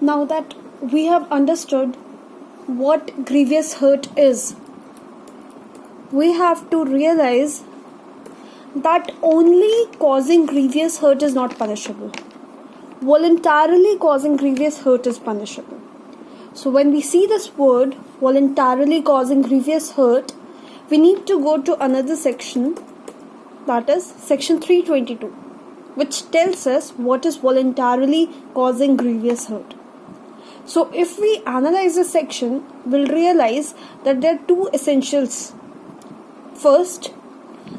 Now that we have understood what grievous hurt is, we have to realize that only causing grievous hurt is not punishable. Voluntarily causing grievous hurt is punishable. So when we see this word, voluntarily causing grievous hurt, we need to go to another section, that is section 322, which tells us what is voluntarily causing grievous hurt. So if we analyze this section, we'll realize that there are two essentials. First,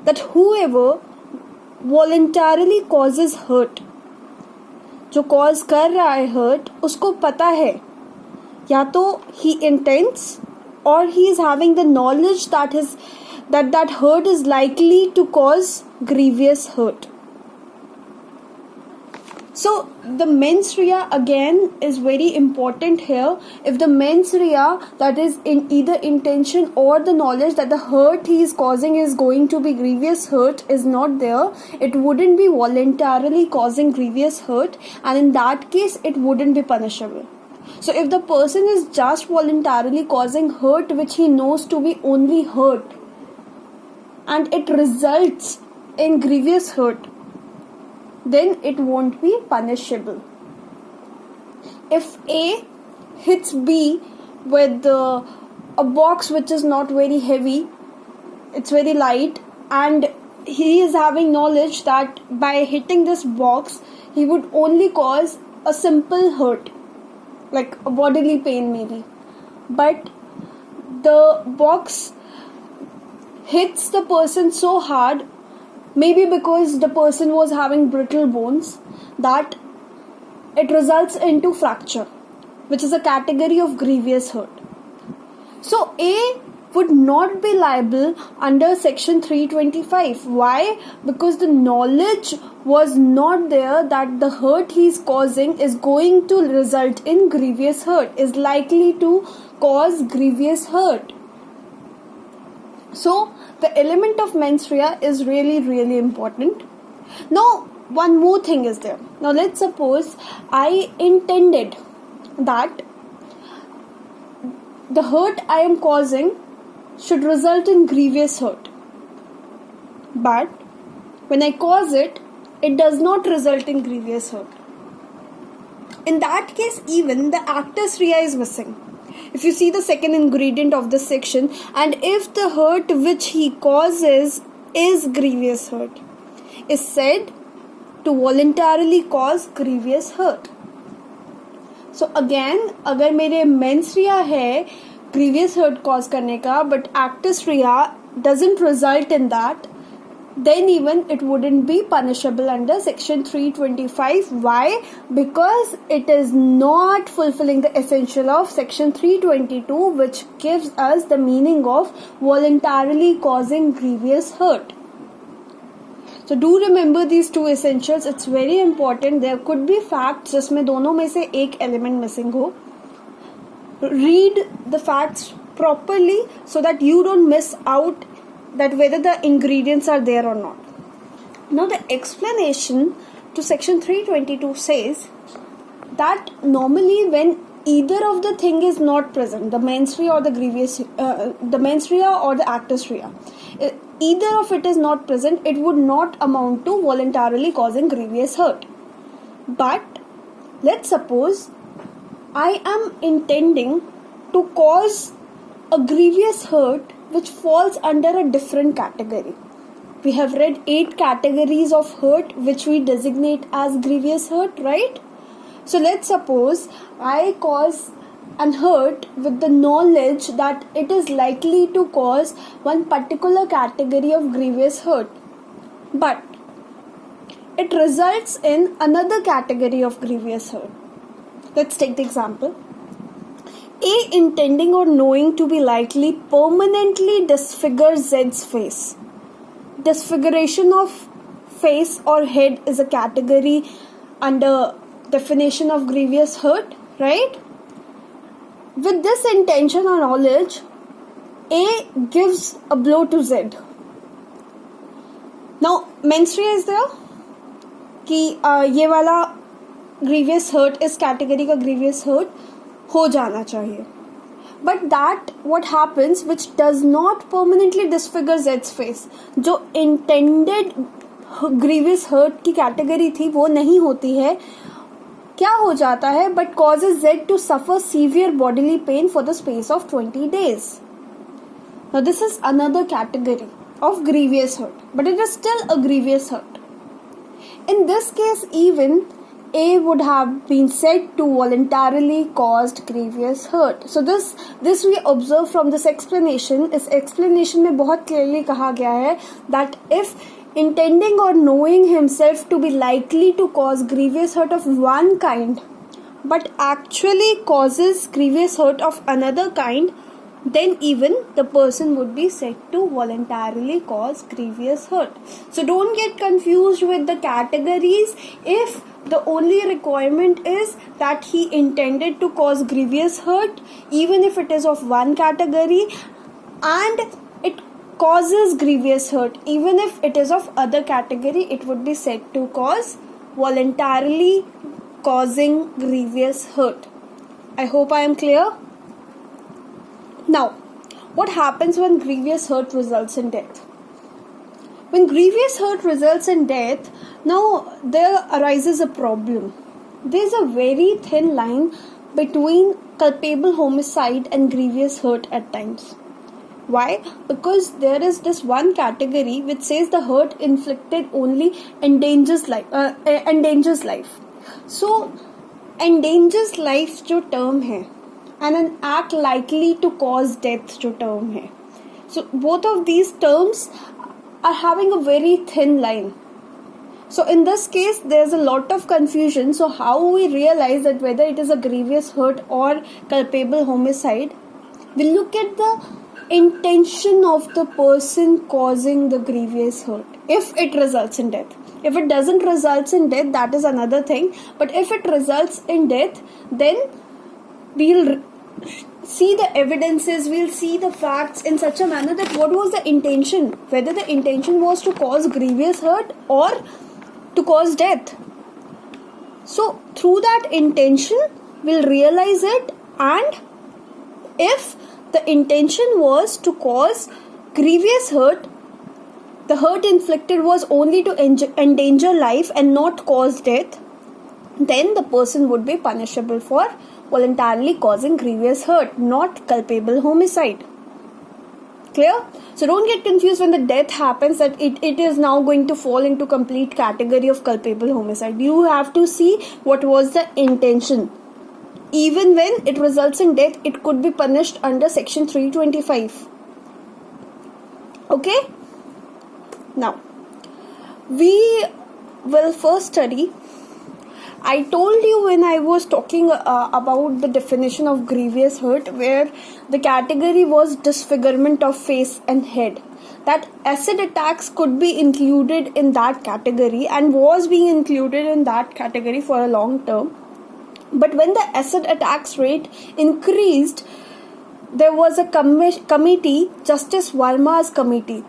that whoever voluntarily causes hurt, जो cause कर रहा है hurt, उसको पता है या तो he intends or he is having the knowledge that hurt is likely to cause grievous hurt. So the mens rea again is very important here. If the mens rea, that is in either intention or the knowledge that the hurt he is causing is going to be grievous hurt, is not there, it wouldn't be voluntarily causing grievous hurt, and in that case it wouldn't be punishable. So if the person is just voluntarily causing hurt which he knows to be only hurt, and it results in grievous hurt, then it won't be punishable. If A hits B with a box which is not very heavy, it's very light, and he is having knowledge that by hitting this box he would only cause a simple hurt, like a bodily pain maybe, but the box hits the person so hard, maybe because the person was having brittle bones, that it results into fracture, which is a category of grievous hurt. So A would not be liable under section 325. Why? Because the knowledge was not there that the hurt he is causing is going to result in grievous hurt, is likely to cause grievous hurt. So the element of mens rea is really important. Now one more thing is there. Now let's suppose I intended that the hurt I am causing should result in grievous hurt, but when I cause it, it does not result in grievous hurt. In that case, even the actus rea is missing. If you see the second ingredient of this section, and if the hurt which he causes is grievous hurt, is said to voluntarily cause grievous hurt. So again, अगर मेरे mens rea है grievous hurt cause करने का, but actus rea doesn't result in that, then even it wouldn't be punishable under section 325. Why? Because it is not fulfilling the essential of section 322, which gives us the meaning of voluntarily causing grievous hurt. So do remember these two essentials. It's very important. There could be facts जिसमें दोनों में से एक element missing हो. Read the facts properly so that you don't miss out that whether the ingredients are there or not. Now the explanation to section 322 says that normally when either of the thing is not present, the mens rea or the grievous, the mens rea or the actus rea, either of it is not present, it would not amount to voluntarily causing grievous hurt. But let's suppose I am intending to cause a grievous hurt which falls under a different category. We have read 8 categories of hurt which we designate as grievous hurt, right? So let's suppose I cause an hurt with the knowledge that it is likely to cause one particular category of grievous hurt, but it results in another category of grievous hurt. Let's take the example. A intending or knowing to be likely permanently disfigure Z's face. Disfiguration of face or head is a category under definition of grievous hurt, right? With this intention or knowledge, A gives a blow to Z. Now, mens rea is there कि ये वाला grievous hurt, इस category का grievous hurt हो जाना चाहिए. But that what happens which does not permanently disfigure Z's face. जो intended grievous hurt की कैटेगरी थी वो नहीं होती है. क्या हो जाता है? But causes Z to suffer severe bodily pain for the space of 20 days. Now this is another category of grievous hurt, but it is still a grievous hurt. In this case, even A would have been said to voluntarily caused grievous hurt. So this we observe from this explanation. इस explanation में बहुत clearly कहा गया है that if intending or knowing himself to be likely to cause grievous hurt of one kind, but actually causes grievous hurt of another kind, then even the person would be said to voluntarily cause grievous hurt. So don't get confused with the categories. If the only requirement is that he intended to cause grievous hurt, even if it is of one category, and it causes grievous hurt, even if it is of other category, it would be said to cause voluntarily causing grievous hurt. I hope I am clear. Now, what happens when grievous hurt results in death? When grievous hurt results in death, now there arises a problem. There is a very thin line between culpable homicide and grievous hurt at times. Why? Because there is this one category which says the hurt inflicted only endangers life. So, endangers life जो term है, and an act likely to cause death जो term है. So both of these terms are having a very thin line. So in this case, there's a lot of confusion. So how we realize that whether it is a grievous hurt or culpable homicide? We look at the intention of the person causing the grievous hurt. If it results in death. If it doesn't result in death, that is another thing. But if it results in death, then we'll see the evidences, we'll see the facts in such a manner that what was the intention, whether the intention was to cause grievous hurt or to cause death. So through that intention, we'll realize it, and if the intention was to cause grievous hurt, the hurt inflicted was only to endanger life and not cause death, then the person would be punishable for voluntarily causing grievous hurt, not culpable homicide. Clear? So don't get confused when the death happens that it is now going to fall into complete category of culpable homicide. You have to see what was the intention. Even when it results in death, it could be punished under section 325. Okay? Now, we will first study. I told you when I was talking about the definition of grievous hurt, where the category was disfigurement of face and head, that acid attacks could be included in that category and was being included in that category for a long term. But when the acid attacks rate increased, there was a committee, Justice Verma's committee.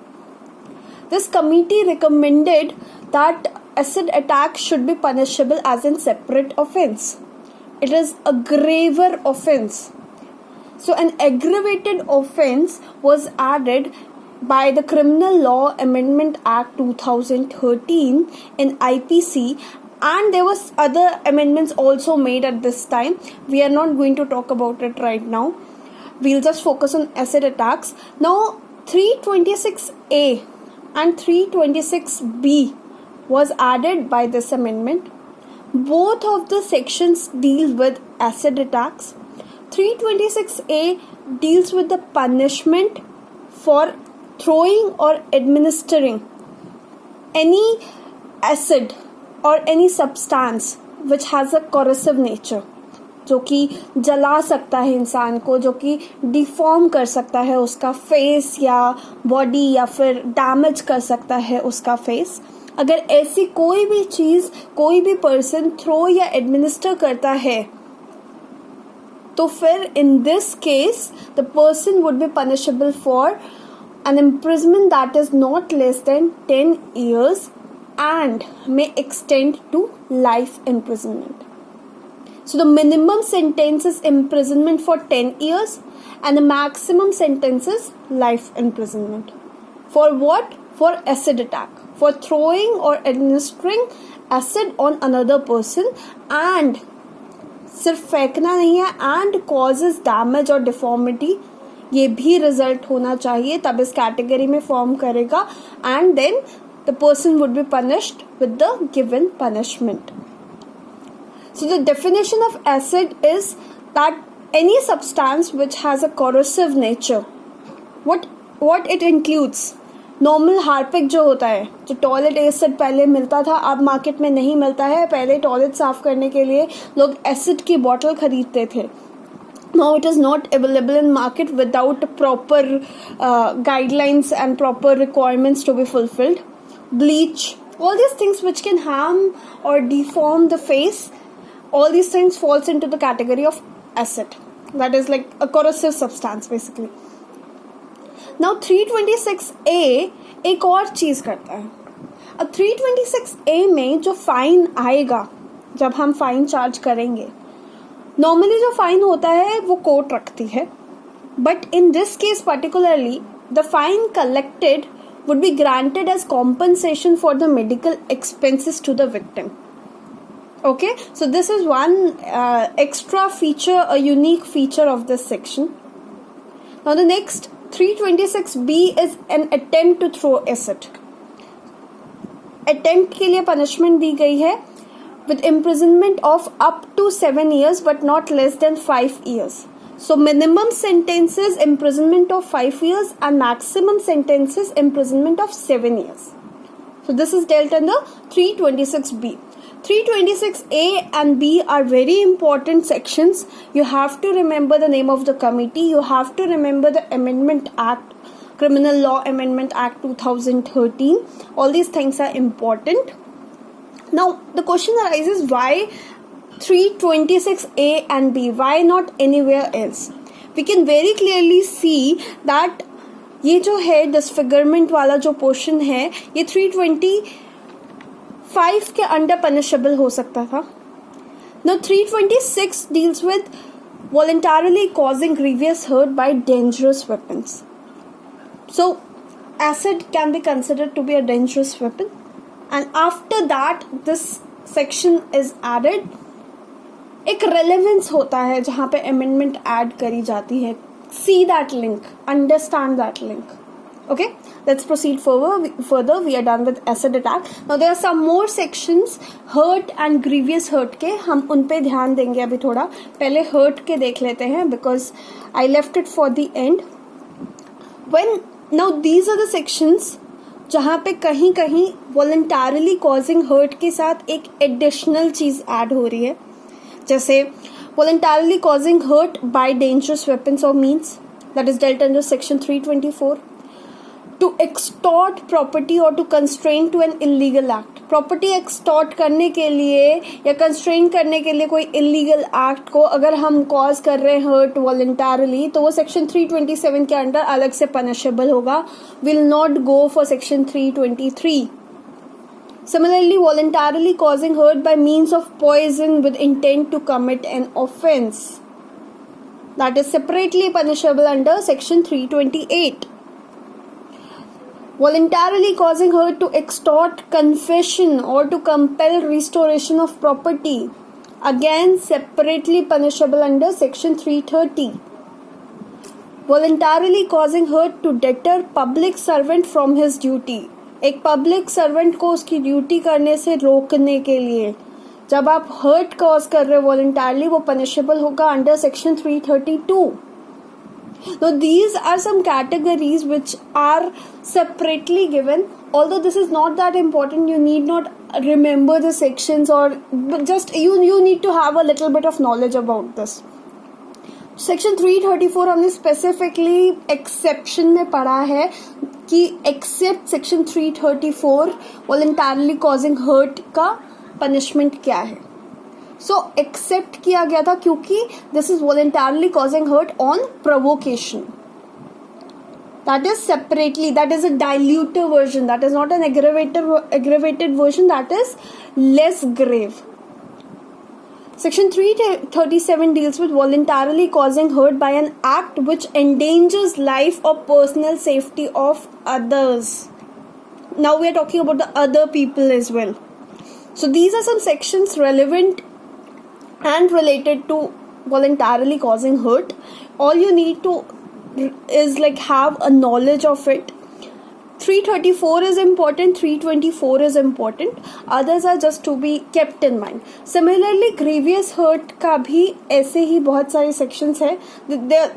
This committee recommended that acid attack should be punishable as a separate offence. It is a graver offence. So an aggravated offence was added by the Criminal Law Amendment Act 2013 in IPC, and there was other amendments also made at this time. We are not going to talk about it right now. We'll just focus on acid attacks. Now 326A and 326B was added by this amendment. Both of the sections deal with acid attacks. 326A deals with the punishment for throwing or administering any acid or any substance which has a corrosive nature, जो कि जला सकता है इंसान को, जो कि deform कर सकता है उसका फेस या बॉडी, या फिर डैमेज कर सकता है उसका फेस. अगर ऐसी कोई भी चीज़ कोई भी पर्सन थ्रो या एडमिनिस्टर करता है, तो फिर in this case the person would be punishable for an imprisonment that is not less than 10 years and may extend to life imprisonment. So the minimum sentence is imprisonment for 10 years and the maximum sentence is life imprisonment. For what? For acid attack. For throwing or administering acid on another person and सिर्फ फेंकना नहीं है and causes damage or deformity, ये भी result होना चाहिए, तब इस category में form करेगा and then the person would be punished with the given punishment. So the definition of acid is that any substance which has a corrosive nature. What it includes? Normal Harpic जो होता है, जो toilet acid पहले मिलता था, अब market में नहीं मिलता है. पहले टॉयलेट साफ करने के लिए लोग एसिड की बॉटल खरीदते थे. Now it is not available in market without proper guidelines and proper requirements to be fulfilled. Bleach, all these things which can harm or deform the face, all these things falls into the category of acid. That is like a corrosive substance basically. Now 326A एक और चीज़ करता है. अब 326A में जो fine आएगा जब हम फाइन चार्ज करेंगे, नॉर्मली जो फाइन होता है वो कोर्ट रखती है, but in this case particularly the fine collected would be granted as compensation for the medical expenses to the victim. Okay, so this is one extra feature, a unique feature of this section. Now the next 326B is an attempt to throw acid. Attempt के लिए punishment दी गई है with imprisonment of up to 7 years but not less than 5 years. So minimum sentence is imprisonment of 5 years and maximum sentence is imprisonment of 7 years. So this is dealt under 326B. 326A and B are very important sections. You have to remember the name of the committee. You have to remember the Amendment Act, Criminal Law Amendment Act 2013. All these things are important. Now the question arises, why 326A and B? Why not anywhere else? We can very clearly see that ये जो है disfigurement वाला जो portion है ये 325 के under punishable हो सकता था. Now 326 deals with voluntarily causing grievous hurt by dangerous weapons. So acid can be considered to be a dangerous weapon, and after that this section is added. एक relevance होता है जहाँ पे अमेंडमेंट ऐड करी जाती है. See that link, understand that link. Okay, let's proceed further. We are done with acid attack. Now there are some more sections, hurt and grievous hurt के, हम उन पे ध्यान देंगे अभी थोड़ा. पहले hurt के देख लेते हैं because I left it for the end. Now these are the sections जहाँ पे कहीं कहीं voluntarily causing hurt के साथ एक additional चीज़ ऐड हो रही है, जैसे voluntarily causing hurt by dangerous weapons or means, that is dealt under section 324. To extort property or to constrain to an illegal act. Property extort करने के लिए या constrain करने के लिए कोई illegal act को अगर हम cause कर रहे हैं hurt voluntarily, तो वो section 327 के अंडर अलग से punishable होगा. Will not go for section 323. Similarly, voluntarily causing hurt by means of poison with intent to commit an offense, that is separately punishable under section 328. Voluntarily causing hurt to extort confession or to compel restoration of property, again separately punishable under section 330. Voluntarily causing hurt to deter public servant from his duty. एक public servant को उसकी duty करने से रोकने के लिए जब आप हर्ट कॉज कर रहे हो वॉलंटरली, वो पनिशेबल होगा under section 332. Now these are some categories which are separately given. Although this is not that important, you need not remember the sections, or just you need to have a little bit of knowledge about this. Section 334 हमने specifically exception में पढ़ा है कि except section 334 voluntarily causing hurt का punishment क्या है. So except किया गया था क्योंकि this is voluntarily causing hurt on provocation. That is separately, that is a diluted version, that is not an aggravated version, that is less grave. Section 337 deals with voluntarily causing hurt by an act which endangers life or personal safety of others. Now we are talking about the other people as well. So these are some sections relevant and related to voluntarily causing hurt. All you need to is like have a knowledge of it. 334 is important, 324 is important, others are just to be kept in mind. Similarly, grievous hurt का भी ऐसे ही बहुत सारे sections है.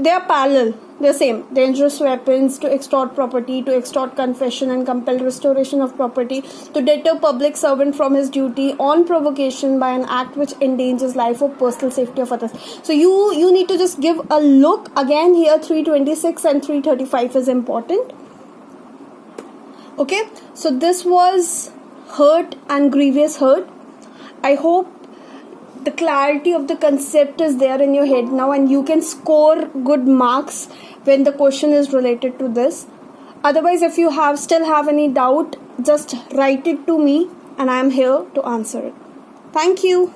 They are parallel, they're same. Dangerous weapons, to extort property, to extort confession and compel restoration of property, to deter public servant from his duty on provocation by an act which endangers life or personal safety of others. So you need to just give a look again here. 326 and 335 is important. Okay, so this was hurt and grievous hurt. I hope the clarity of the concept is there in your head now and you can score good marks when the question is related to this. Otherwise, if you still have any doubt, just write it to me and I am here to answer it. Thank you.